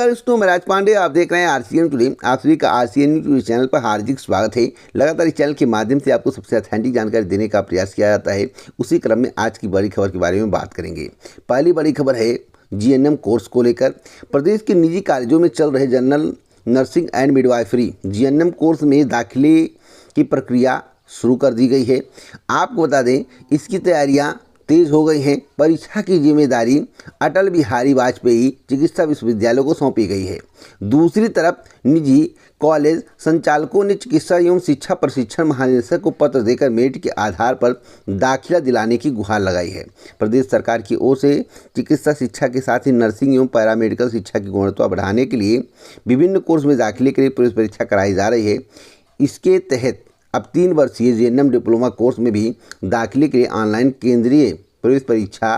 नमस्कार दोस्तों, मैं राज पांडे। आप देख रहे हैं आरसीएन टुडे। आप सभी का आरसीएन न्यूज़ चैनल पर हार्दिक स्वागत है। लगातार इस चैनल के माध्यम से आपको सबसे ऑथेंटिक जानकारी देने का प्रयास किया जाता है। उसी क्रम में आज की बड़ी खबर के बारे में बात करेंगे। पहली बड़ी खबर है जीएनएम कोर्स को लेकर। प्रदेश के निजी कॉलेजों में चल रहे general nursing and midwifery GNM course में दाखिले की प्रक्रिया शुरू कर दी गई है। आपको बता दें, इसकी तैयारियां तेज हो गई हैं। परीक्षा की जिम्मेदारी अटल बिहारी वाजपेयी चिकित्सा विश्वविद्यालय को सौंपी गई है। दूसरी तरफ निजी कॉलेज संचालकों ने चिकित्सा एवं शिक्षा प्रशिक्षण महानिदेशक को पत्र देकर मेरिट के आधार पर दाखिला दिलाने की गुहार लगाई है। प्रदेश सरकार की ओर से चिकित्सा शिक्षा के साथ ही नर्सिंग एवं पैरामेडिकल शिक्षा की गुणवत्ता बढ़ाने के लिए विभिन्न कोर्स में दाखिले के लिए प्रवेश परीक्षा कराई जा रही है। इसके तहत अब 3 वर्षीय जीएनएम डिप्लोमा कोर्स में भी दाखिले के लिए ऑनलाइन केंद्रीय प्रवेश परीक्षा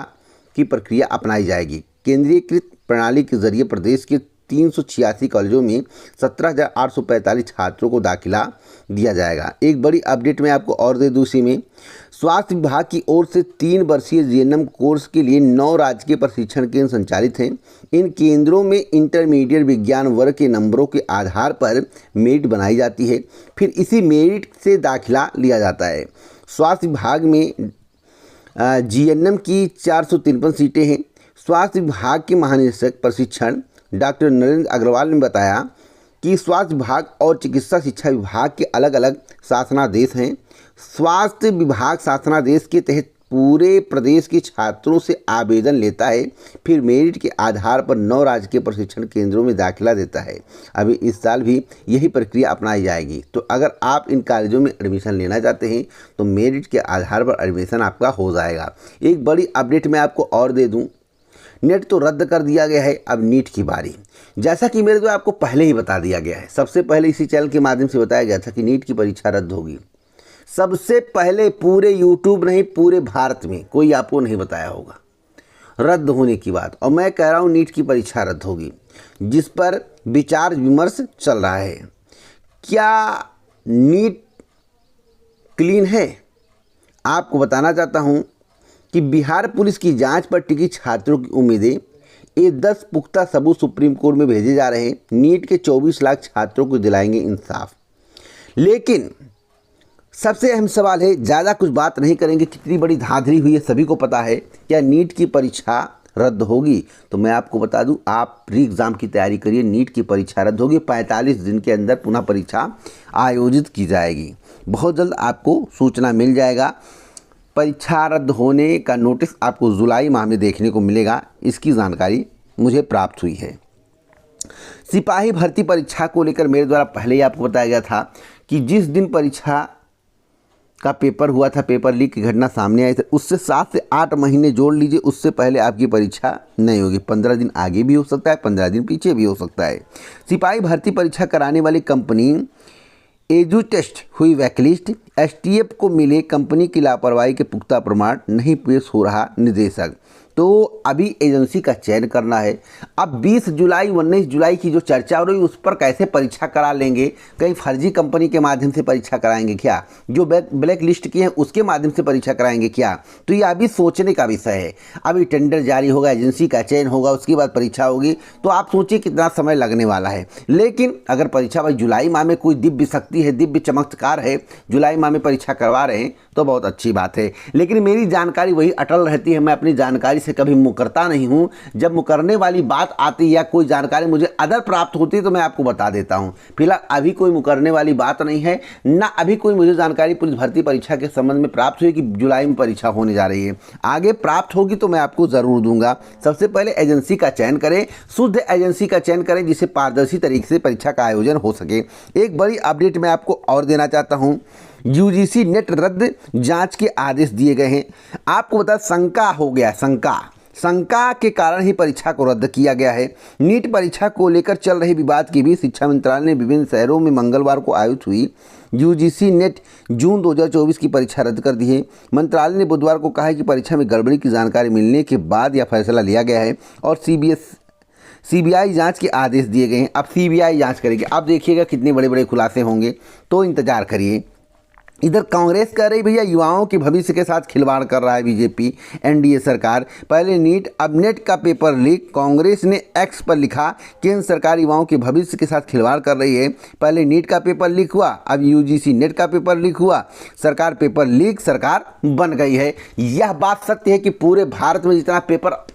की प्रक्रिया अपनाई जाएगी। केंद्रीयकृत प्रणाली के जरिए प्रदेश के 386 कॉलेजों में 17,845 छात्रों को दाखिला दिया जाएगा। एक बड़ी अपडेट मैं आपको और दे दूँ। इसी में स्वास्थ्य विभाग की ओर से 3 वर्षीय जीएनएम कोर्स के लिए 9 राजकीय प्रशिक्षण केंद्र संचालित हैं। इन केंद्रों में इंटरमीडिएट विज्ञान वर्ग के नंबरों के आधार पर मेरिट बनाई जाती है, फिर इसी मेरिट से दाखिला लिया जाता है। स्वास्थ्य विभाग में जीएनएम की 453 सीटें हैं। स्वास्थ्य विभाग के महानिदेशक प्रशिक्षण डॉक्टर नरेंद्र अग्रवाल ने बताया कि स्वास्थ्य विभाग और चिकित्सा शिक्षा विभाग के अलग अलग शासनादेश हैं। स्वास्थ्य विभाग शासनादेश के तहत पूरे प्रदेश के छात्रों से आवेदन लेता है, फिर मेरिट के आधार पर 9 राजकीय प्रशिक्षण केंद्रों में दाखिला देता है। अभी इस साल भी यही प्रक्रिया अपनाई जाएगी। तो अगर आप इन कॉलेजों में एडमिशन लेना चाहते हैं तो मेरिट के आधार पर एडमिशन आपका हो जाएगा। एक बड़ी अपडेट मैं आपको और दे दूँ, नेट तो रद्द कर दिया गया है, अब नीट की बारी। जैसा कि मेरे द्वारा आपको पहले ही बता दिया गया है, सबसे पहले इसी चैनल के माध्यम से बताया गया था कि नीट की परीक्षा रद्द होगी। सबसे पहले पूरे यूट्यूब नहीं, पूरे भारत में कोई आपको नहीं बताया होगा रद्द होने की बात। और मैं कह रहा हूँ नीट की परीक्षा रद्द होगी, जिस पर विचार विमर्श चल रहा है। क्या नीट क्लीन है? आपको बताना चाहता हूँ कि बिहार पुलिस की जांच पर टिकी छात्रों की उम्मीदें, ये 10 पुख्ता सबूत सुप्रीम कोर्ट में भेजे जा रहे हैं। नीट के 24 लाख छात्रों को दिलाएंगे इंसाफ। लेकिन सबसे अहम सवाल है, ज़्यादा कुछ बात नहीं करेंगे, कितनी बड़ी धांधली हुई है सभी को पता है। क्या नीट की परीक्षा रद्द होगी? तो मैं आपको बता दूं, आप प्री एग्ज़ाम की तैयारी करिए। नीट की परीक्षा रद्द होगी। 45 दिन के अंदर पुनः परीक्षा आयोजित की जाएगी। बहुत जल्द आपको सूचना मिल जाएगा। परीक्षा रद्द होने का नोटिस आपको जुलाई माह में देखने को मिलेगा, इसकी जानकारी मुझे प्राप्त हुई है। सिपाही भर्ती परीक्षा को लेकर मेरे द्वारा पहले ही आपको बताया गया था कि जिस दिन परीक्षा का पेपर हुआ था, पेपर लीक की घटना सामने आई थी, उससे 7 से 8 महीने जोड़ लीजिए, उससे पहले आपकी परीक्षा नहीं होगी। 15 दिन आगे भी हो सकता है, 15 दिन पीछे भी हो सकता है। सिपाही भर्ती परीक्षा कराने वाली कंपनी एजू टेस्ट हुई वैकलिस्ट। एसटीएफ को मिले कंपनी की लापरवाही के पुख्ता प्रमाण, नहीं पेश हो रहा निदेशक। तो अभी एजेंसी का चयन करना है। अब 20 जुलाई 19 जुलाई की जो चर्चा हो रही है, उस पर कैसे परीक्षा करा लेंगे? कहीं फर्जी कंपनी के माध्यम से परीक्षा कराएंगे क्या? जो ब्लैक लिस्ट की है उसके माध्यम से परीक्षा कराएंगे क्या? तो ये अभी सोचने का विषय है। अभी टेंडर जारी होगा, एजेंसी का चयन होगा, उसके बाद परीक्षा होगी। तो आप सोचिए कितना समय लगने वाला है। लेकिन अगर परीक्षा भाई जुलाई माह में कोई दिव्य शक्ति है, दिव्य चमत्कार है, जुलाई माह में परीक्षा करवा रहे हैं तो बहुत अच्छी बात है। लेकिन मेरी जानकारी वही अटल रहती है। मैं अपनी जानकारी से कभी मुकरता नहीं हूं। जब मुकरने वाली बात आती है या कोई जानकारी मुझे अदर प्राप्त होती है तो मैं आपको बता देता हूं। फिलहाल अभी कोई मुकरने वाली बात नहीं है, ना अभी कोई मुझे जानकारी पुलिस भर्ती परीक्षा के संबंध में प्राप्त हुई कि जुलाई में परीक्षा होने जा रही है। आगे प्राप्त होगी तो मैं आपको जरूर दूंगा। सबसे पहले एजेंसी का चयन करें, शुद्ध एजेंसी का चयन करें, जिससे पारदर्शी तरीके से परीक्षा का आयोजन हो सके। एक बड़ी अपडेट मैं आपको और देना चाहता हूं। यूजीसी नेट रद्द जांच के आदेश दिए गए हैं। आपको बता, शंका हो गया, शंका के कारण ही परीक्षा को रद्द किया गया है। नीट परीक्षा को लेकर चल रहे विवाद के बीच शिक्षा मंत्रालय ने विभिन्न शहरों में मंगलवार को आयोजित हुई यूजीसी नेट जून 2024 की परीक्षा रद्द कर दी है। मंत्रालय ने बुधवार को कहा है कि परीक्षा में गड़बड़ी की जानकारी मिलने के बाद यह फैसला लिया गया है और सीबीआई जांच के आदेश दिए गए हैं। अब सीबीआई जांच करेगी। अब देखिएगा कितने बड़े बड़े खुलासे होंगे, तो इंतजार करिए। इधर कांग्रेस कह रही भैया युवाओं के भविष्य के साथ खिलवाड़ कर रहा है बीजेपी एनडीए सरकार। पहले नीट अब नेट का पेपर लीक। कांग्रेस ने एक्स पर लिखा केंद्र सरकार युवाओं के भविष्य के साथ खिलवाड़ कर रही है। पहले नीट का पेपर लीक हुआ, अब यूजीसी नेट का पेपर लीक हुआ। सरकार पेपर लीक सरकार बन गई है। यह बात सत्य है कि पूरे भारत में जितना पेपर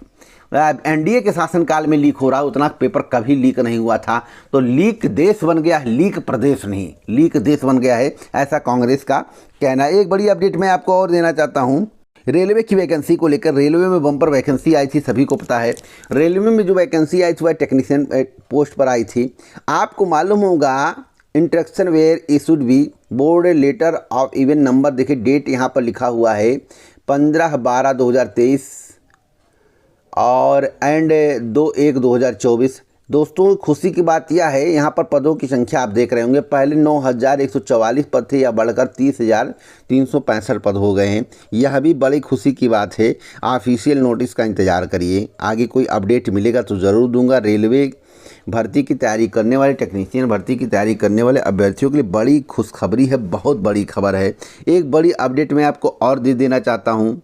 एनडीए के शासनकाल में लीक हो रहा है उतना पेपर कभी लीक नहीं हुआ था। तो लीक देश बन गया है, लीक प्रदेश नहीं, लीक देश बन गया है, ऐसा कांग्रेस का कहना है। एक बड़ी अपडेट मैं आपको और देना चाहता हूं। रेलवे की वैकेंसी को लेकर रेलवे में बम्पर वैकेंसी आई थी, सभी को पता है। रेलवे में जो वैकेंसी आई थी वह टेक्नीशियन पोस्ट पर आई थी। आपको मालूम होगा instruction were issued be board letter of even number, देखिए डेट यहाँ पर लिखा हुआ है 15/12/2023 और एंड 2/1/2024। दोस्तों खुशी की बात यह है, यहाँ पर पदों की संख्या आप देख रहे होंगे, पहले 9,144 पद थे, या बढ़कर 30,365 पद हो गए हैं। यह भी बड़ी खुशी की बात है। ऑफिशियल नोटिस का इंतज़ार करिए, आगे कोई अपडेट मिलेगा तो ज़रूर दूंगा। रेलवे भर्ती की तैयारी करने वाले, टेक्नीशियन भर्ती की तैयारी करने वाले अभ्यर्थियों के लिए बड़ी खुशखबरी है, बहुत बड़ी खबर है। एक बड़ी अपडेट मैं आपको और दे देना चाहता हूँ।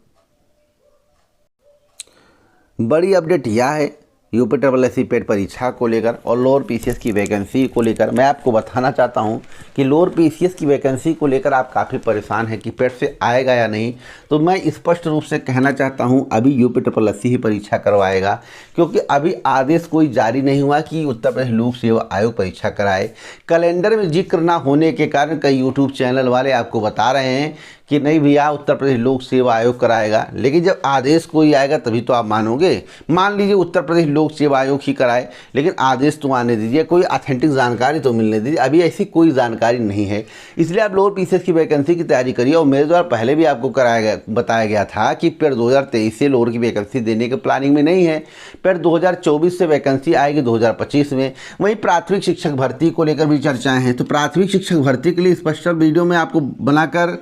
बड़ी अपडेट यह है यूपी पेट परीक्षा को लेकर और लोअर पीसीएस की वैकेंसी को लेकर मैं आपको बताना चाहता हूं कि लोअर पीसीएस की वैकेंसी को लेकर आप काफ़ी परेशान हैं कि पेट से आएगा या नहीं। तो मैं स्पष्ट रूप से कहना चाहता हूं अभी यूपी ही परीक्षा करवाएगा, क्योंकि अभी आदेश कोई जारी नहीं हुआ कि उत्तर प्रदेश लोक सेवा आयोग परीक्षा कराए। कैलेंडर में जिक्र ना होने के कारण कई यूट्यूब चैनल वाले आपको बता रहे हैं कि नहीं भैया उत्तर प्रदेश लोक सेवा आयोग कराएगा, लेकिन जब आदेश कोई आएगा तभी तो आप मानोगे। मान लीजिए उत्तर प्रदेश लोक सेवा आयोग ही कराए, लेकिन आदेश तो आने दीजिए, कोई ऑथेंटिक जानकारी तो मिलने दीजिए। अभी ऐसी कोई जानकारी नहीं है, इसलिए आप लोअर पीसीएस की वैकेंसी की तैयारी करिए। और मेरे द्वारा पहले भी आपको बताया गया था कि पेड 2023 से लोअर की वैकेंसी देने के प्लानिंग में नहीं है, पेड 2024 से वैकेंसी आएगी 2025 में। वहीं प्राथमिक शिक्षक भर्ती को लेकर भी चर्चाएँ हैं, तो प्राथमिक शिक्षक भर्ती के लिए स्पेशल वीडियो में आपको बनाकर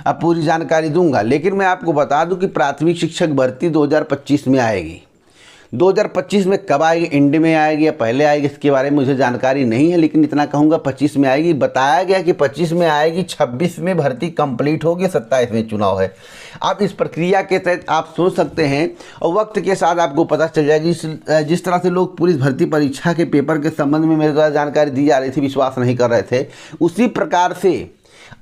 अब पूरी जानकारी दूंगा। लेकिन मैं आपको बता दूं कि प्राथमिक शिक्षक भर्ती 2025 में आएगी। 2025 में कब आएगी, एंड में आएगी या पहले आएगी, इसके बारे में मुझे जानकारी नहीं है, लेकिन इतना कहूँगा 25 में आएगी। बताया गया कि 25 में आएगी, 26 में भर्ती कंप्लीट होगी, 27 में चुनाव है। आप इस प्रक्रिया के तहत आप सोच सकते हैं और वक्त के साथ आपको पता चल जाएगी। जिस तरह से लोग पुलिस भर्ती परीक्षा के पेपर के संबंध में मेरे द्वारा जानकारी दी जा रही थी, विश्वास नहीं कर रहे थे, उसी प्रकार से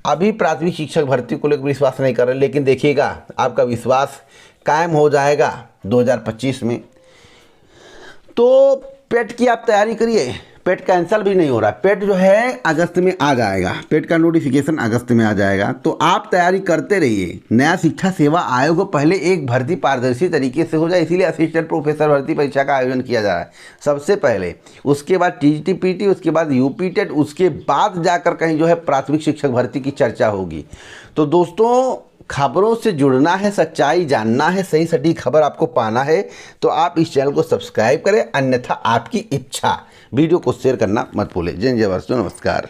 अभी प्राथमिक शिक्षक भर्ती को लेकर विश्वास नहीं कर रहे। लेकिन देखिएगा आपका विश्वास कायम हो जाएगा 2025 में। तो पेट की आप तैयारी करिए, पेट कैंसिल भी नहीं हो रहा, पेट जो है अगस्त में आ जाएगा, पेट का नोटिफिकेशन अगस्त में आ जाएगा। तो आप तैयारी करते रहिए। नया शिक्षा सेवा आयोग पहले एक भर्ती पारदर्शी तरीके से हो जाए, इसीलिए असिस्टेंट प्रोफेसर भर्ती परीक्षा का आयोजन किया जा रहा है सबसे पहले। उसके बाद टीजीटी, उसके बाद यूपी टेट, उसके बाद जाकर कहीं जो है प्राथमिक शिक्षक भर्ती की चर्चा होगी। तो दोस्तों खबरों से जुड़ना है, सच्चाई जानना है, सही सटीक खबर आपको पाना है तो आप इस चैनल को सब्सक्राइब करें, अन्यथा आपकी इच्छा। वीडियो को शेयर करना मत भूलें। जय जय वर्षो, नमस्कार।